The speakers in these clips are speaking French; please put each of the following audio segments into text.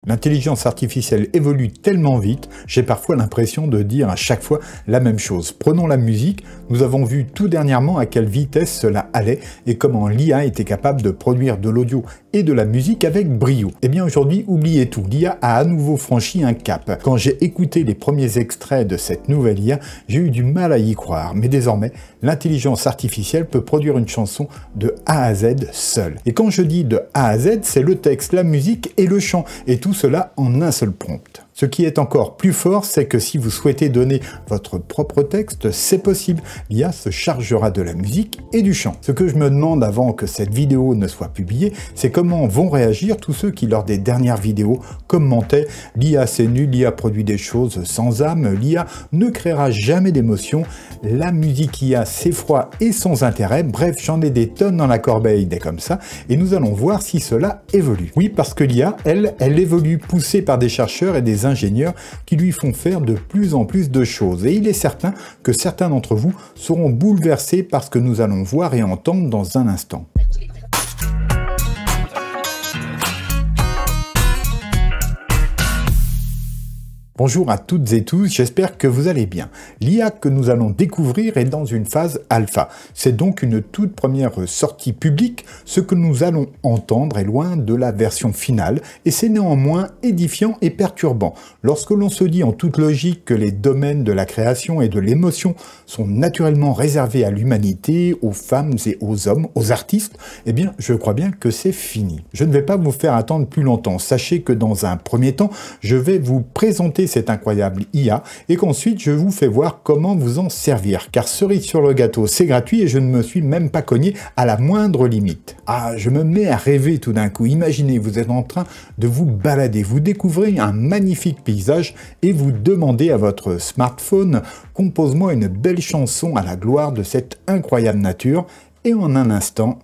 L'intelligence artificielle évolue tellement vite, j'ai parfois l'impression de dire à chaque fois la même chose. Prenons la musique, nous avons vu tout dernièrement à quelle vitesse cela allait et comment l'IA était capable de produire de l'audio et de la musique avec brio. Eh bien aujourd'hui, oubliez tout, l'IA a à nouveau franchi un cap. Quand j'ai écouté les premiers extraits de cette nouvelle IA, j'ai eu du mal à y croire, mais désormais, l'intelligence artificielle peut produire une chanson de A à Z seule. Et quand je dis de A à Z, c'est le texte, la musique et le chant, et tout cela en un seul prompt. Ce qui est encore plus fort, c'est que si vous souhaitez donner votre propre texte, c'est possible. L'IA se chargera de la musique et du chant. Ce que je me demande avant que cette vidéo ne soit publiée, c'est comment vont réagir tous ceux qui, lors des dernières vidéos, commentaient « l'IA c'est nul, l'IA produit des choses sans âme, l'IA ne créera jamais d'émotion, la musique IA c'est froid et sans intérêt ». Bref, j'en ai des tonnes dans la corbeille, des comme ça, et nous allons voir si cela évolue. Oui, parce que l'IA, elle évolue, poussée par des chercheurs et des ingénieurs qui lui font faire de plus en plus de choses. Et il est certain que certains d'entre vous seront bouleversés par ce que nous allons voir et entendre dans un instant. Bonjour à toutes et tous, j'espère que vous allez bien. L'IA que nous allons découvrir est dans une phase alpha. C'est donc une toute première sortie publique. Ce que nous allons entendre est loin de la version finale et c'est néanmoins édifiant et perturbant. Lorsque l'on se dit en toute logique que les domaines de la création et de l'émotion sont naturellement réservés à l'humanité, aux femmes et aux hommes, aux artistes, eh bien je crois bien que c'est fini. Je ne vais pas vous faire attendre plus longtemps. Sachez que dans un premier temps, je vais vous présenter cette incroyable IA et qu'ensuite je vous fais voir comment vous en servir. Car cerise sur le gâteau, c'est gratuit et je ne me suis même pas cogné à la moindre limite. Ah, je me mets à rêver tout d'un coup. Imaginez, vous êtes en train de vous balader, vous découvrez un magnifique paysage et vous demandez à votre smartphone « Compose-moi une belle chanson à la gloire de cette incroyable nature » et en un instant...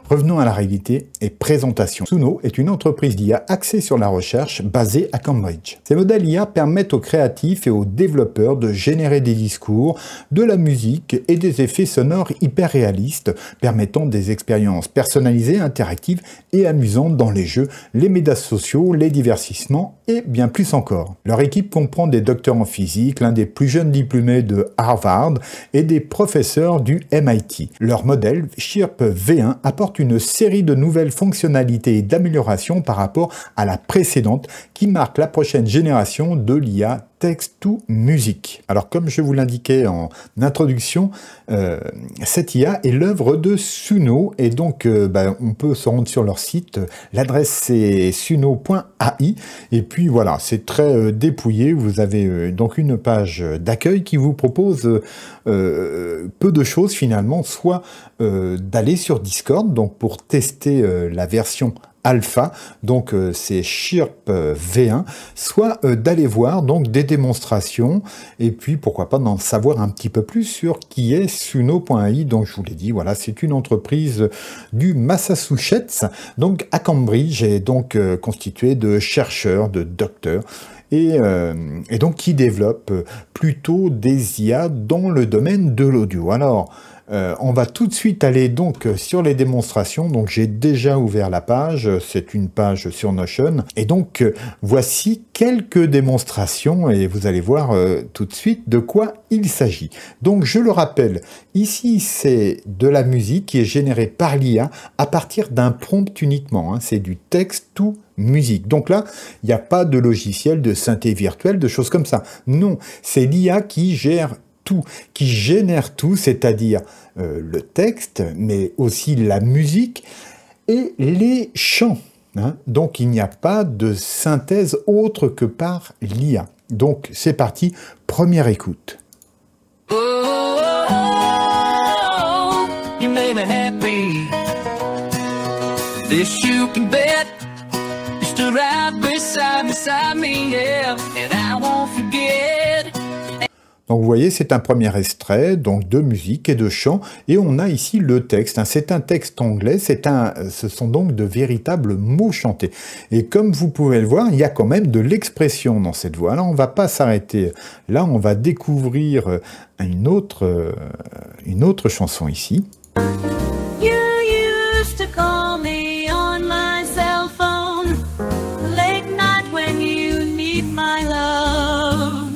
Revenons à la réalité et présentation. Suno est une entreprise d'IA axée sur la recherche basée à Cambridge. Ces modèles IA permettent aux créatifs et aux développeurs de générer des discours, de la musique et des effets sonores hyper réalistes, permettant des expériences personnalisées, interactives et amusantes dans les jeux, les médias sociaux, les divertissements et bien plus encore. Leur équipe comprend des docteurs en physique, l'un des plus jeunes diplômés de Harvard et des professeurs du MIT. Leur modèle, Chirp V1, apporte une série de nouvelles fonctionnalités et d'améliorations par rapport à la précédente qui marque la prochaine génération de l'IA texte to musique. Alors comme je vous l'indiquais en introduction, cette IA est l'œuvre de Suno et donc on peut se rendre sur leur site, l'adresse c'est suno.ai et puis voilà, c'est très dépouillé, vous avez donc une page d'accueil qui vous propose peu de choses finalement, soit d'aller sur Discord donc pour tester la version alpha, donc c'est Chirp V1, soit d'aller voir donc des démonstrations et puis pourquoi pas d'en savoir un petit peu plus sur qui est Suno.ai. Donc je vous l'ai dit, voilà, c'est une entreprise du Massachusetts, donc à Cambridge, et donc constituée de chercheurs, de docteurs et donc qui développe plutôt des IA dans le domaine de l'audio. Alors on va tout de suite aller donc sur les démonstrations. Donc j'ai déjà ouvert la page, c'est une page sur Notion. Et donc voici quelques démonstrations et vous allez voir tout de suite de quoi il s'agit. Donc je le rappelle, ici c'est de la musique qui est générée par l'IA à partir d'un prompt uniquement. C'est du texte to musique. Donc là, il n'y a pas de logiciel de synthé virtuelle, de choses comme ça. Non, c'est l'IA qui gère tout, qui génère tout, c'est-à-dire le texte, mais aussi la musique et les chants. Donc il n'y a pas de synthèse autre que par l'IA. Donc c'est parti, première écoute. You made me happy. This you can bet. You stood right beside me, yeah, and I won't forget. Donc vous voyez, c'est un premier extrait donc de musique et de chant, et on a ici le texte. Hein. C'est un texte anglais, ce sont donc de véritables mots chantés. Et comme vous pouvez le voir, il y a quand même de l'expression dans cette voix. Là, on va pas s'arrêter. Là, on va découvrir une autre chanson ici. You used to call me on my cell phone, late night when you need my love.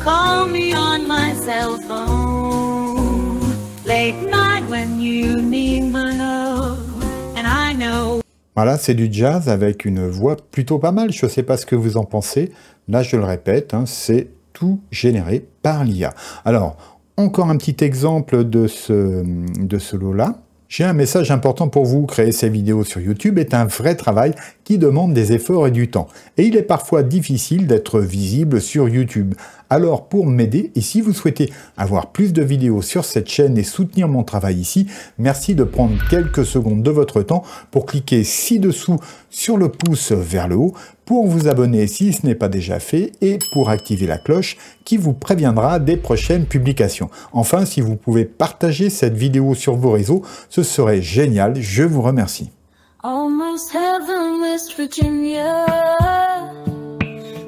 Call me on my cell phone, late night when you need my love. And I know. Voilà, c'est du jazz avec une voix plutôt pas mal. Je ne sais pas ce que vous en pensez. Là, je le répète, hein, c'est tout généré par l'IA. Alors, encore un petit exemple de ce lot-là. J'ai un message important pour vous. Créer ces vidéos sur YouTube est un vrai travail qui demande des efforts et du temps. Et il est parfois difficile d'être visible sur YouTube. Alors pour m'aider, et si vous souhaitez avoir plus de vidéos sur cette chaîne et soutenir mon travail ici, merci de prendre quelques secondes de votre temps pour cliquer ci-dessous sur le pouce vers le haut pour vous abonner si ce n'est pas déjà fait et pour activer la cloche qui vous préviendra des prochaines publications. Enfin, si vous pouvez partager cette vidéo sur vos réseaux, ce serait génial, je vous remercie. Almost heaven, West Virginia,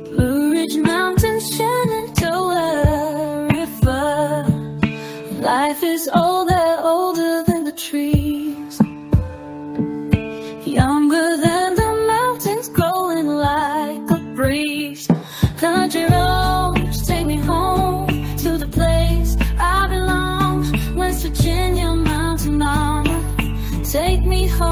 Blue Ridge Mountains, Shenandoah River. Life is older, older than the trees, younger than the mountains, growing like a breeze. Country roads take me home to the place I belong, West Virginia, Mountain Mama.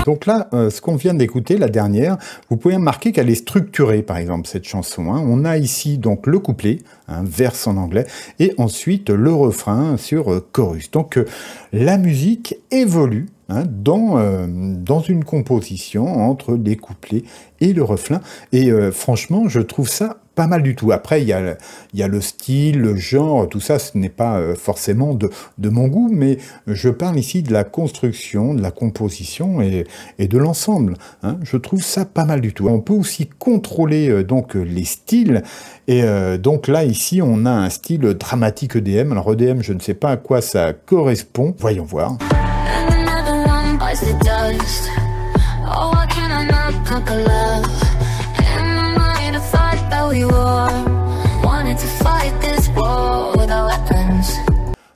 Donc là, ce qu'on vient d'écouter, la dernière, vous pouvez remarquer qu'elle est structurée, par exemple, cette chanson. Hein. On a ici donc le couplet, un verse en anglais, et ensuite le refrain sur chorus. Donc la musique évolue hein, dans une composition entre les couplets et le refrain. Et franchement, je trouve ça pas mal du tout. Après, il y a le style, le genre, tout ça, ce n'est pas forcément de mon goût, mais je parle ici de la construction, de la composition et de l'ensemble. Hein. Je trouve ça pas mal du tout. On peut aussi contrôler donc les styles, et donc là, ici, on a un style dramatique EDM. Alors EDM, je ne sais pas à quoi ça correspond. Voyons voir.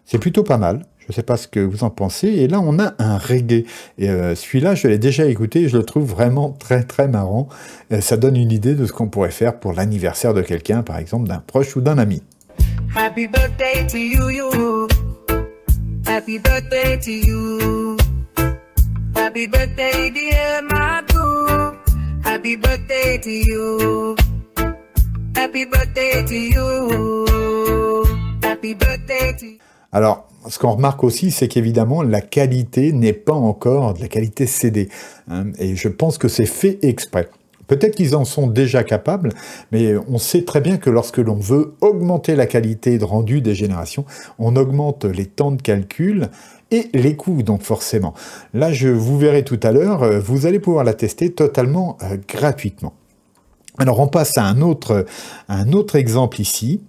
C'est plutôt pas mal, je ne sais pas ce que vous en pensez, et là on a un reggae, et celui-là je l'ai déjà écouté, et je le trouve vraiment très très marrant, ça donne une idée de ce qu'on pourrait faire pour l'anniversaire de quelqu'un, par exemple d'un proche ou d'un ami. Happy birthday to you, you. Happy birthday to you. Happy birthday dear Madhu. Happy birthday to you. Happy birthday to you. Happy birthday to you. Alors, ce qu'on remarque aussi, c'est qu'évidemment, la qualité n'est pas encore de la qualité CD. Hein, et je pense que c'est fait exprès. Peut-être qu'ils en sont déjà capables, mais on sait très bien que lorsque l'on veut augmenter la qualité de rendu des générations, on augmente les temps de calcul et les coûts, donc forcément. Là, vous verrez tout à l'heure, vous allez pouvoir la tester totalement gratuitement. Alors, on passe à un autre exemple ici.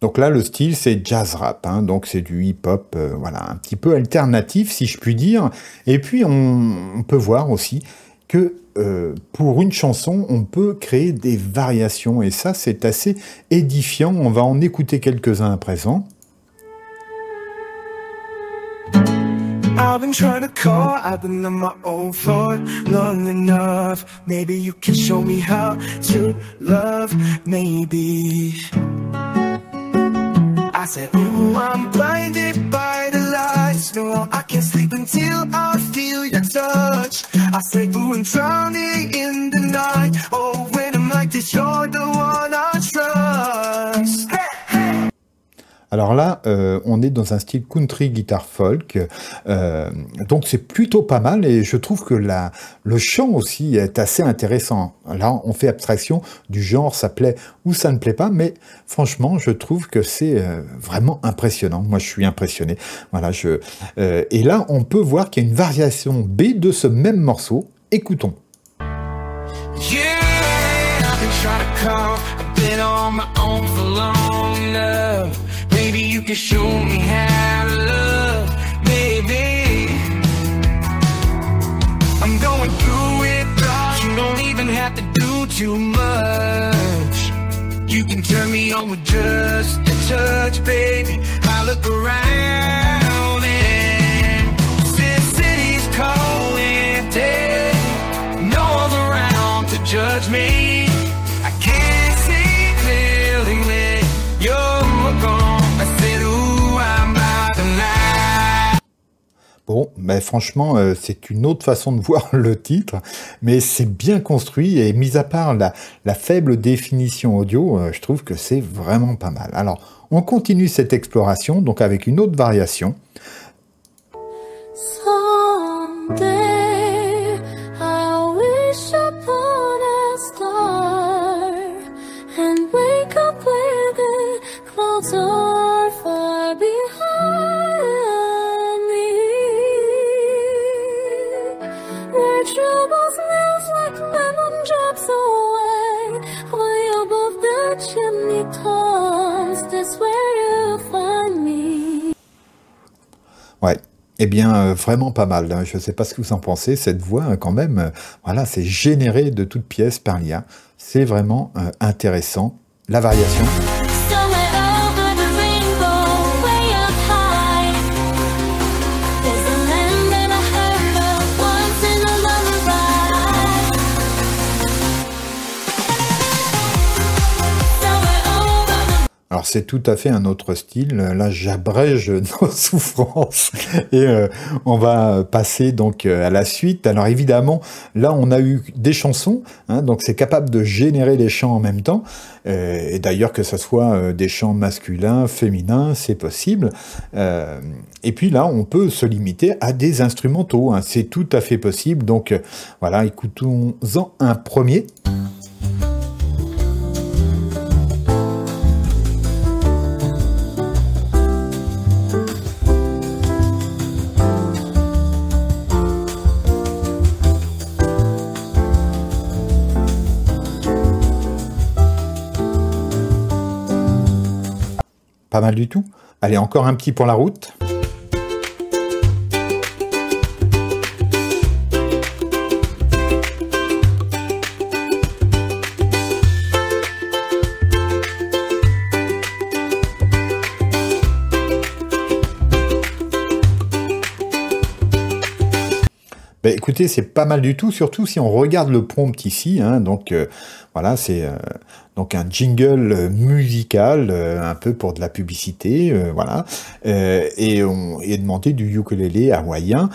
Donc là, le style, c'est jazz rap, hein, donc c'est du hip-hop, voilà, un petit peu alternatif, si je puis dire. Et puis, on peut voir aussi que pour une chanson, on peut créer des variations, et ça, c'est assez édifiant. On va en écouter quelques-uns à présent. I've been trying to call, I've been on my own for long enough. Maybe you can show me how to love, maybe. I said, ooh, I'm blinded by the lights. No, I can't sleep until I feel your touch. I say, ooh, I'm drowning in the night. Oh, when I'm like this, you're the one I trust. Alors là, on est dans un style country guitar folk, donc c'est plutôt pas mal et je trouve que le chant aussi est assez intéressant. Là, on fait abstraction du genre, ça plaît ou ça ne plaît pas, mais franchement, je trouve que c'est vraiment impressionnant. Moi, je suis impressionné. Voilà, et là, on peut voir qu'il y a une variation B de ce même morceau. Écoutons. Yeah, I've been trying to call. I've been on my own for long enough. Maybe you can show me how to love, baby. I'm going through it, but you don't even have to do too much. You can turn me on with just a touch, baby. I look around and city's calling, no one's around to judge me. I can't see clearly when you're gone. I said, ooh, I'm out tonight. Bon, mais franchement, c'est une autre façon de voir le titre, mais c'est bien construit et mis à part la faible définition audio, je trouve que c'est vraiment pas mal. Alors, on continue cette exploration, donc avec une autre variation. Someday I wish upon a star and wake up where the clouds are far behind me, where troubles melt like lemon drops away, way above the chimney tops. That's where you'll find me. Ouais. Eh bien, vraiment pas mal. Je ne sais pas ce que vous en pensez. Cette voix, quand même, voilà, c'est généré de toutes pièces par l'IA. C'est vraiment intéressant. La variation. Somewhere over the rainbow, way up high, there's a land that I heard of once in a lullaby. Somewhere over the... Alors, c'est tout à fait un autre style. Là, j'abrège nos souffrances. Et on va passer donc à la suite. Alors, évidemment, là, on a eu des chansons. Hein, donc, c'est capable de générer les chants en même temps. Et d'ailleurs, que ce soit des chants masculins, féminins, c'est possible. Et puis là, on peut se limiter à des instrumentaux. Hein, c'est tout à fait possible. Donc, voilà, écoutons-en un premier. Pas mal du tout. Allez, encore un petit pour la route. Ben, écoutez, c'est pas mal du tout, surtout si on regarde le prompt ici. Hein, donc voilà, c'est donc un jingle musical, un peu pour de la publicité, voilà. Et on est demandé du ukulélé hawaïen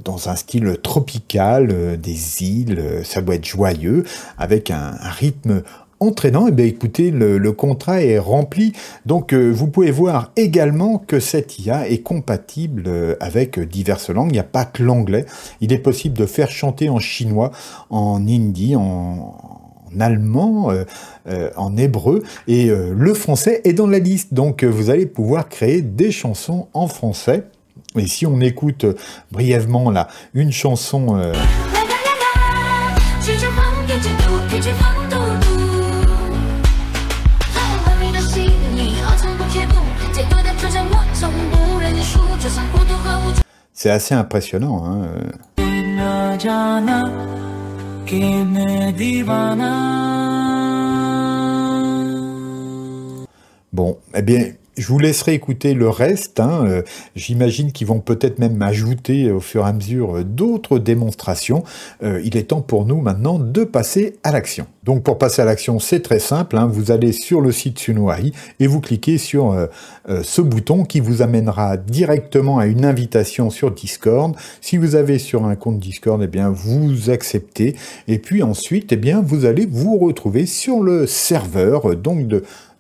dans un style tropical, des îles. Ça doit être joyeux, avec un rythme entraînant. Et bien écoutez, le contrat est rempli. Donc vous pouvez voir également que cette IA est compatible avec diverses langues. Il n'y a pas que l'anglais. Il est possible de faire chanter en chinois, en hindi, en allemand, en hébreu, et le français est dans la liste. Donc vous allez pouvoir créer des chansons en français. Et si on écoute brièvement là une chanson c'est assez impressionnant, hein. Bon, eh bien, je vous laisserai écouter le reste. Hein. J'imagine qu'ils vont peut-être même ajouter au fur et à mesure d'autres démonstrations. Il est temps pour nous maintenant de passer à l'action. Donc pour passer à l'action, c'est très simple. Hein. Vous allez sur le site Suno.ai et vous cliquez sur ce bouton qui vous amènera directement à une invitation sur Discord. Si vous avez sur un compte Discord, eh bien vous acceptez. Et puis ensuite, eh bien vous allez vous retrouver sur le serveur donc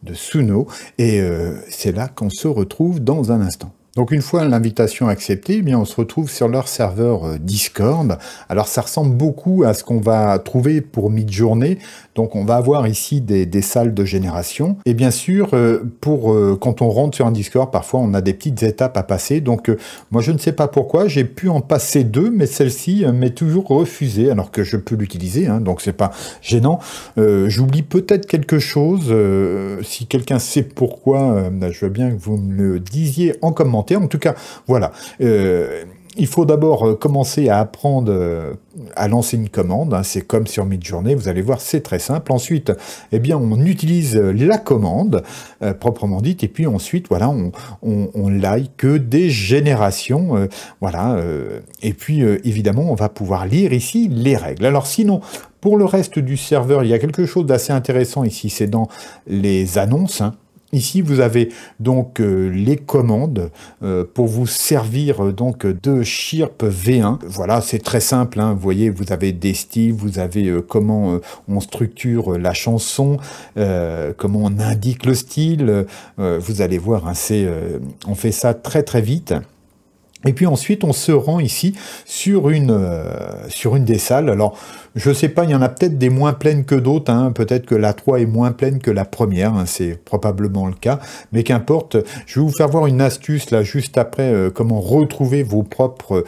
de Suno, et c'est là qu'on se retrouve dans un instant. Donc une fois l'invitation acceptée, eh bien on se retrouve sur leur serveur Discord. Alors ça ressemble beaucoup à ce qu'on va trouver pour Midjourney. Donc on va avoir ici des salles de génération. Et bien sûr, quand on rentre sur un Discord, parfois on a des petites étapes à passer. Donc moi je ne sais pas pourquoi, j'ai pu en passer 2, mais celle-ci m'est toujours refusée, alors que je peux l'utiliser, hein, donc c'est pas gênant. J'oublie peut-être quelque chose. Si quelqu'un sait pourquoi, je veux bien que vous me le disiez en commentaire. En tout cas, voilà. Il faut d'abord commencer à apprendre à lancer une commande. Hein, c'est comme sur Midjourney, vous allez voir, c'est très simple. Ensuite, eh bien, on utilise la commande proprement dite, et puis ensuite, voilà, on like des générations, voilà. Et puis, évidemment, on va pouvoir lire ici les règles. Alors, sinon, pour le reste du serveur, il y a quelque chose d'assez intéressant ici. C'est dans les annonces. Hein. Ici, vous avez donc les commandes pour vous servir donc de Chirp V1. Voilà, c'est très simple. Hein. Vous voyez, vous avez des styles, vous avez comment on structure la chanson, comment on indique le style. Vous allez voir, hein, on fait ça très très vite. Et puis ensuite, on se rend ici sur une des salles. Alors, je sais pas, il y en a peut-être des moins pleines que d'autres. Hein. Peut-être que la 3 est moins pleine que la première. Hein. C'est probablement le cas. Mais qu'importe, je vais vous faire voir une astuce là juste après comment retrouver vos propres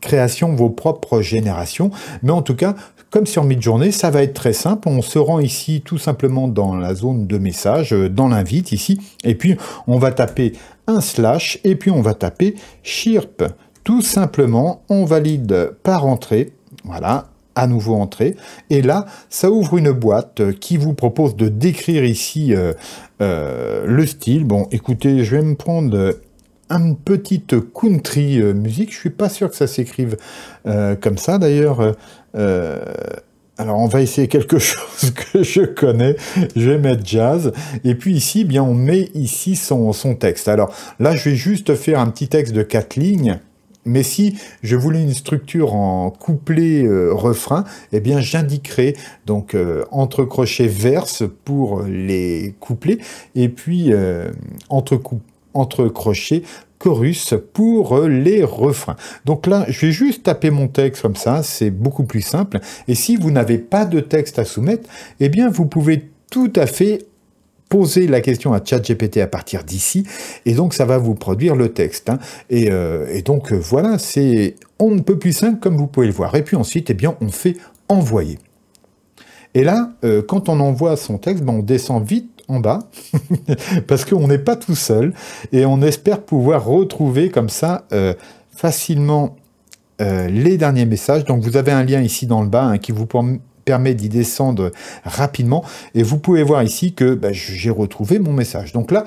créations, vos propres générations. Mais en tout cas, comme sur Midjourney, ça va être très simple. On se rend ici tout simplement dans la zone de message, dans l'invite ici. Et puis, on va taper un slash et puis on va taper Chirp. Tout simplement, on valide par entrée. Voilà, à nouveau entrée. Et là, ça ouvre une boîte qui vous propose de décrire ici le style. Bon, écoutez, je vais me prendre une petite country musique. Je suis pas sûr que ça s'écrive comme ça d'ailleurs. Alors on va essayer quelque chose que je connais, je vais mettre jazz, et puis ici, bien on met ici son texte. Alors là, je vais juste faire un petit texte de 4 lignes, mais si je voulais une structure en couplet refrain, eh bien j'indiquerai donc entre crochets verse pour les couplets, et puis entre crochets chorus pour les refrains. Donc là, je vais juste taper mon texte comme ça, c'est beaucoup plus simple. Et si vous n'avez pas de texte à soumettre, eh bien vous pouvez tout à fait poser la question à ChatGPT à partir d'ici, et donc ça va vous produire le texte. Hein. Et donc voilà, on ne peut plus simple comme vous pouvez le voir. Et puis ensuite, eh bien on fait envoyer. Et là, quand on envoie son texte, on descend vite en bas, parce qu'on n'est pas tout seul, et on espère pouvoir retrouver comme ça facilement les derniers messages. Donc vous avez un lien ici dans le bas hein, qui vous permet d'y descendre rapidement, et vous pouvez voir ici que j'ai retrouvé mon message. Donc là,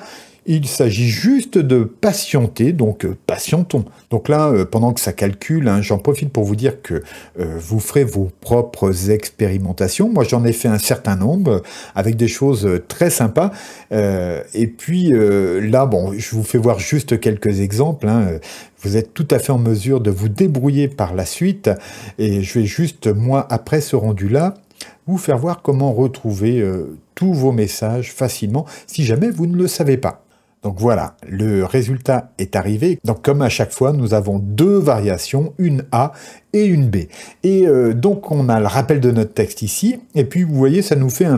il s'agit juste de patienter, donc patientons. Donc là, pendant que ça calcule, hein, j'en profite pour vous dire que vous ferez vos propres expérimentations. Moi, j'en ai fait un certain nombre avec des choses très sympas. Et puis là, bon, je vous fais voir juste quelques exemples. Hein. Vous êtes tout à fait en mesure de vous débrouiller par la suite. Et je vais juste, moi, après ce rendu-là, vous faire voir comment retrouver tous vos messages facilement si jamais vous ne le savez pas. Donc voilà, le résultat est arrivé. Donc comme à chaque fois, nous avons 2 variations, une A et une B. Et donc on a le rappel de notre texte ici, et puis vous voyez, ça nous fait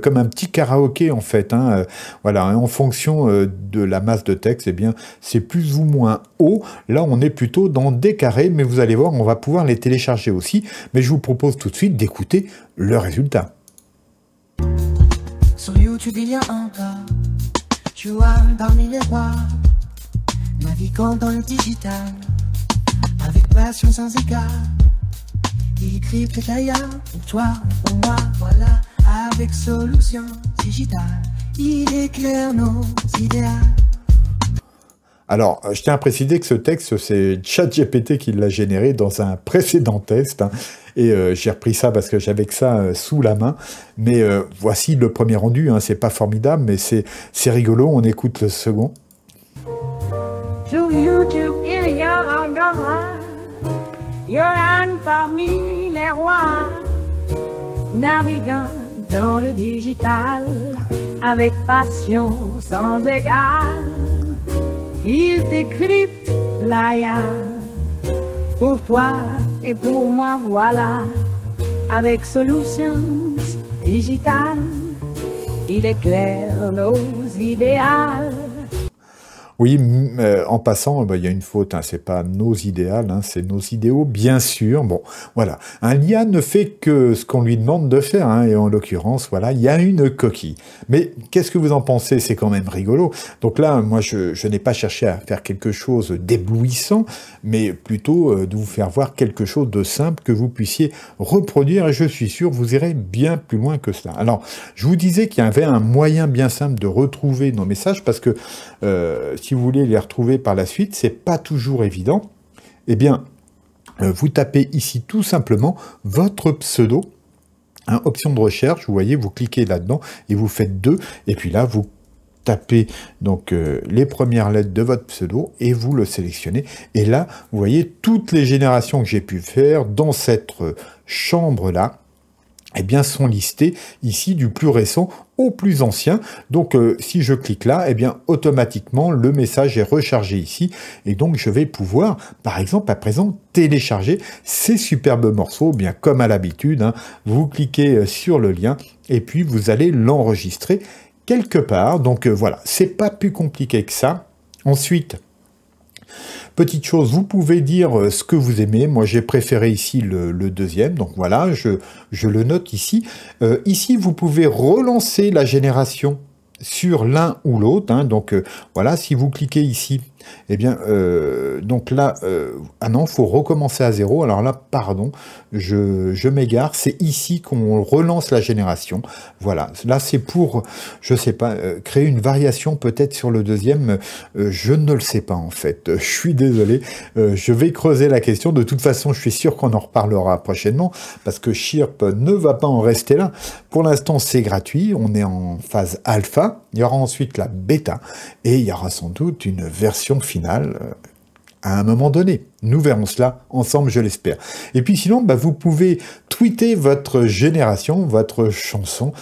comme un petit karaoké en fait. Hein, voilà, en fonction de la masse de texte, eh bien c'est plus ou moins haut. Là, on est plutôt dans des carrés, mais vous allez voir, on va pouvoir les télécharger aussi. Mais je vous propose tout de suite d'écouter le résultat. Sur YouTube, il y a un gars. Tu vois parmi les rois, naviguant dans le digital, avec passion sans égard. Il crypte d'ailleurs pour toi, pour moi, voilà. Avec solution digitale, il éclaire nos idéaux. Alors, je tiens à préciser que ce texte, c'est ChatGPT qui l'a généré dans un précédent test. Hein, et j'ai repris ça parce que j'avais que ça sous la main. Mais voici le premier rendu. Hein, c'est pas formidable, mais c'est rigolo. On écoute le second. Sur YouTube, il y a un gamin, Yohan parmi les rois, naviguant dans le digital, avec passion sans égale. Il décrypte l'AIA pour toi et pour moi, voilà. Avec Solutions Digital, il éclaire nos idéaux. Oui, en passant, il y a une faute, hein, c'est pas nos idéaux, hein, c'est nos idéaux, bien sûr. Bon, voilà. L'IA ne fait que ce qu'on lui demande de faire, hein, et en l'occurrence, voilà, il y a une coquille. Mais qu'est-ce que vous en pensez? C'est quand même rigolo. Donc là, moi, je n'ai pas cherché à faire quelque chose d'éblouissant, mais plutôt de vous faire voir quelque chose de simple que vous puissiez reproduire, et je suis sûr, vous irez bien plus loin que cela. Alors, je vous disais qu'il y avait un moyen bien simple de retrouver nos messages, parce que si vous voulez les retrouver par la suite, c'est pas toujours évident. Eh bien, vous tapez ici tout simplement votre pseudo, hein, option de recherche, vous voyez, vous cliquez là-dedans et vous faites 2, et puis là, vous tapez donc les premières lettres de votre pseudo et vous le sélectionnez. Et là, vous voyez toutes les générations que j'ai pu faire dans cette chambre-là, eh bien, sont listés ici du plus récent au plus ancien. Donc, si je clique là, eh bien, automatiquement, le message est rechargé ici. Et donc, je vais pouvoir, par exemple, à présent, télécharger ces superbes morceaux, bien comme à l'habitude, hein. Vous cliquez sur le lien et puis vous allez l'enregistrer quelque part. Donc, voilà, c'est pas plus compliqué que ça. Ensuite, petite chose, vous pouvez dire ce que vous aimez. Moi, j'ai préféré ici le deuxième. Donc voilà, je le note ici. Ici, vous pouvez relancer la génération sur l'un ou l'autre, hein. Donc voilà, si vous cliquez ici, eh bien, donc là, ah non, faut recommencer à 0. Alors là, pardon, je m'égare. C'est ici qu'on relance la génération. Voilà, là c'est pour, je sais pas, créer une variation peut-être sur le deuxième. Je ne le sais pas en fait. Je suis désolé. Je vais creuser la question. De toute façon, je suis sûr qu'on en reparlera prochainement parce que Chirp ne va pas en rester là. Pour l'instant, c'est gratuit. On est en phase alpha. Il y aura ensuite la bêta et il y aura sans doute une version finale à un moment donné. Nous verrons cela ensemble, je l'espère. Et puis sinon, vous pouvez tweeter votre génération, votre chanson.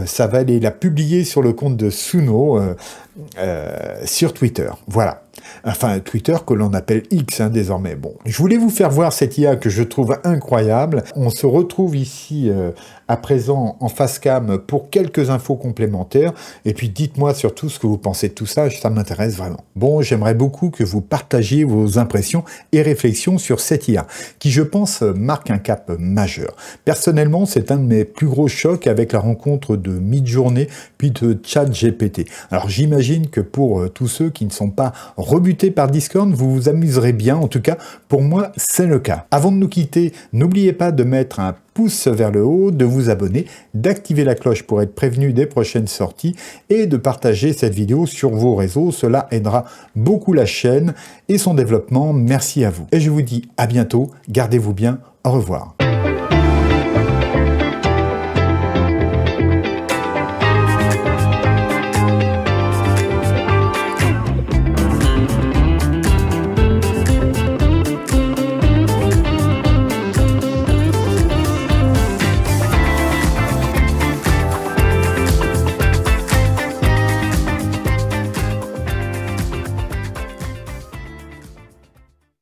Ça va aller la publier sur le compte de Suno sur Twitter. Voilà. Enfin, Twitter que l'on appelle X désormais. Bon, je voulais vous faire voir cette IA que je trouve incroyable. On se retrouve ici à présent en face cam pour quelques infos complémentaires. Et puis dites-moi surtout ce que vous pensez de tout ça, ça m'intéresse vraiment. Bon, j'aimerais beaucoup que vous partagiez vos impressions et réflexions sur cette IA, qui je pense marque un cap majeur. Personnellement, c'est un de mes plus gros chocs avec la rencontre de Midjourney puis de ChatGPT. Alors j'imagine que pour tous ceux qui ne sont pas rebutés par Discord, vous vous amuserez bien. En tout cas, pour moi, c'est le cas. Avant de nous quitter, n'oubliez pas de mettre un pouce vers le haut, de vous abonner, d'activer la cloche pour être prévenu des prochaines sorties et de partager cette vidéo sur vos réseaux. Cela aidera beaucoup la chaîne et son développement. Merci à vous. Et je vous dis à bientôt. Gardez-vous bien. Au revoir.